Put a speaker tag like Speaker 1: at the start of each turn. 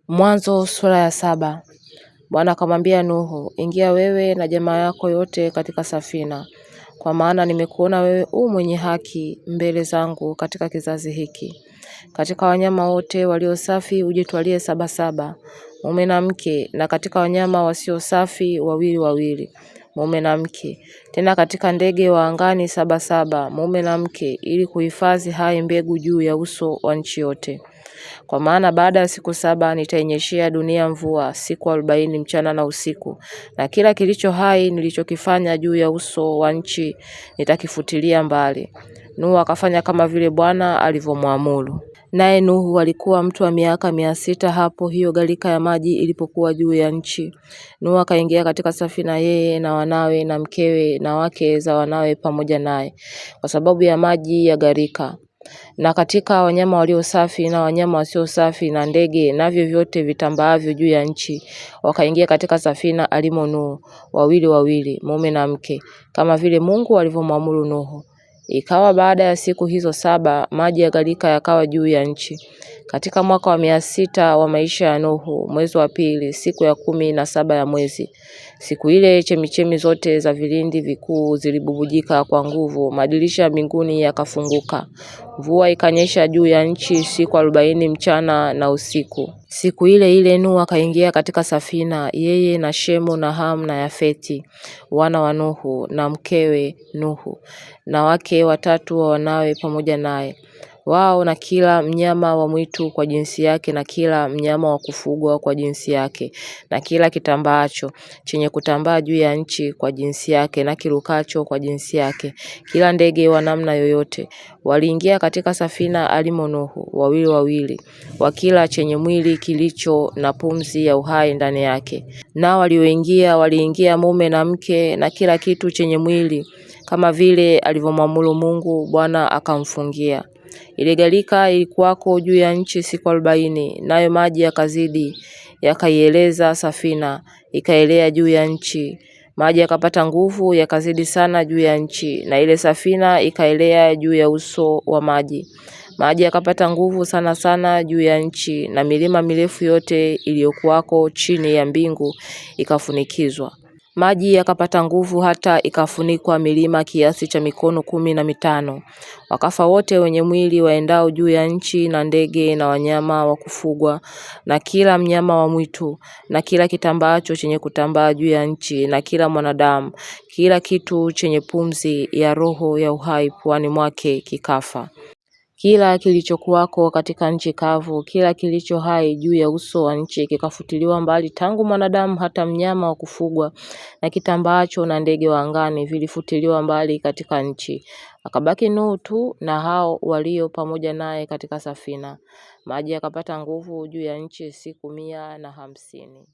Speaker 1: Mwanzo sura ya 7. Bwana akamwambia Nuhu, ingia wewe na jamaa yako yote katika safina, kwa maana nimekuona wewe mwenye haki mbele zangu katika kizazi hiki. Katika wanyama wote walio safi ujitwalie 7 mume na mke, na katika wanyama wasio safi 2, mume na mke. Tena katika ndege wa angani 7, mume na mke, ili kuhifadhi hai mbegu juu ya uso wa nchi yote. Kwa maana baada ya siku 7 nitainyeshea dunia mvua siku 40 mchana na usiku, na kila kilicho hai nilichokifanya juu ya uso wa nchi nitakifutilia mbali. Nuhu akafanya kama vile Bwana alivyomwamuru. Naye Nuhu alikuwa mtu wa miaka 600 hapo hiyo gharika ya maji ilipokuwa juu ya nchi. Nuhu akaingia katika safina, yeye na wanawe na mkewe na wake za wanawe pamoja naye, kwa sababu ya maji ya gharika. Na katika wanyama walio safi na wanyama wasio safi na ndege navyo vyote vitambaavyo juu ya nchi wakaingia katika safina alimo Nuhu, 2, mume na mke, kama vile Mungu alivyomwamuru Nuhu. Ikawa baada ya siku hizo 7 maji ya gharika yakawa juu ya nchi. Katika mwaka wa 600 wa maisha ya Nuhu, mwezi wa 2, siku ya 17 ya mwezi. Siku ile chemichemi zote za vilindi vikuu zilibubujika kwa nguvu, madirisha ya mbinguni yakafunguka. Mvua ikanyesha juu ya nchi siku 40 mchana na usiku. Siku ile ile Nuhu akaingia katika safina, yeye na Shemu na Hamu na Yafeti, wana wa Nuhu, na mkewe Nuhu, na wake 3 wa wanawe pamoja naye. Wao na kila mnyama wa mwitu kwa jinsi yake, na kila mnyama wa kufugwa kwa jinsi yake, na kila kitambaacho chenye kutambaa juu ya nchi kwa jinsi yake, na kirukacho kwa jinsi yake, kila ndege wa namna yoyote. Waliingia katika safina alimo Nuhu, 2, wa kila chenye mwili kilicho na pumzi ya uhai ndani yake. Nao walioingia waliingia mume na mke na kila kitu chenye mwili, kama vile alivyomwamuru Mungu. Bwana akamfungia. Ile gharika ilikuwako juu ya nchi siku 40, nayo maji yakazidi yakaieleza safina, ikaelea juu ya nchi. Maji yakapata nguvu yakazidi sana juu ya nchi, na ile safina ikaelea juu ya uso wa maji. Maji yakapata nguvu sana sana juu ya nchi, na milima mirefu yote iliyokuwako chini ya mbingu ikafunikizwa. Maji yakapata nguvu hata ikafunikwa milima kiasi cha mikono 15. Wakafa wote wenye mwili waendao juu ya nchi, na ndege na wanyama wa kufugwa, na kila mnyama wa mwitu, na kila kitambaacho chenye kutambaa juu ya nchi, na kila mwanadamu, kila kitu chenye pumzi ya roho ya uhai puani mwake kikafa. Kila kilichokuwako katika nchi kavu, kila kilicho hai juu ya uso wa nchi kikafutiliwa mbali, tangu mwanadamu hata mnyama wa kufugwa, na kitambaacho na ndege wa angani vilifutiliwa mbali katika nchi. Akabaki Nuhu tu na hao walio pamoja naye katika safina. Maji yakapata nguvu juu ya nchi siku 150.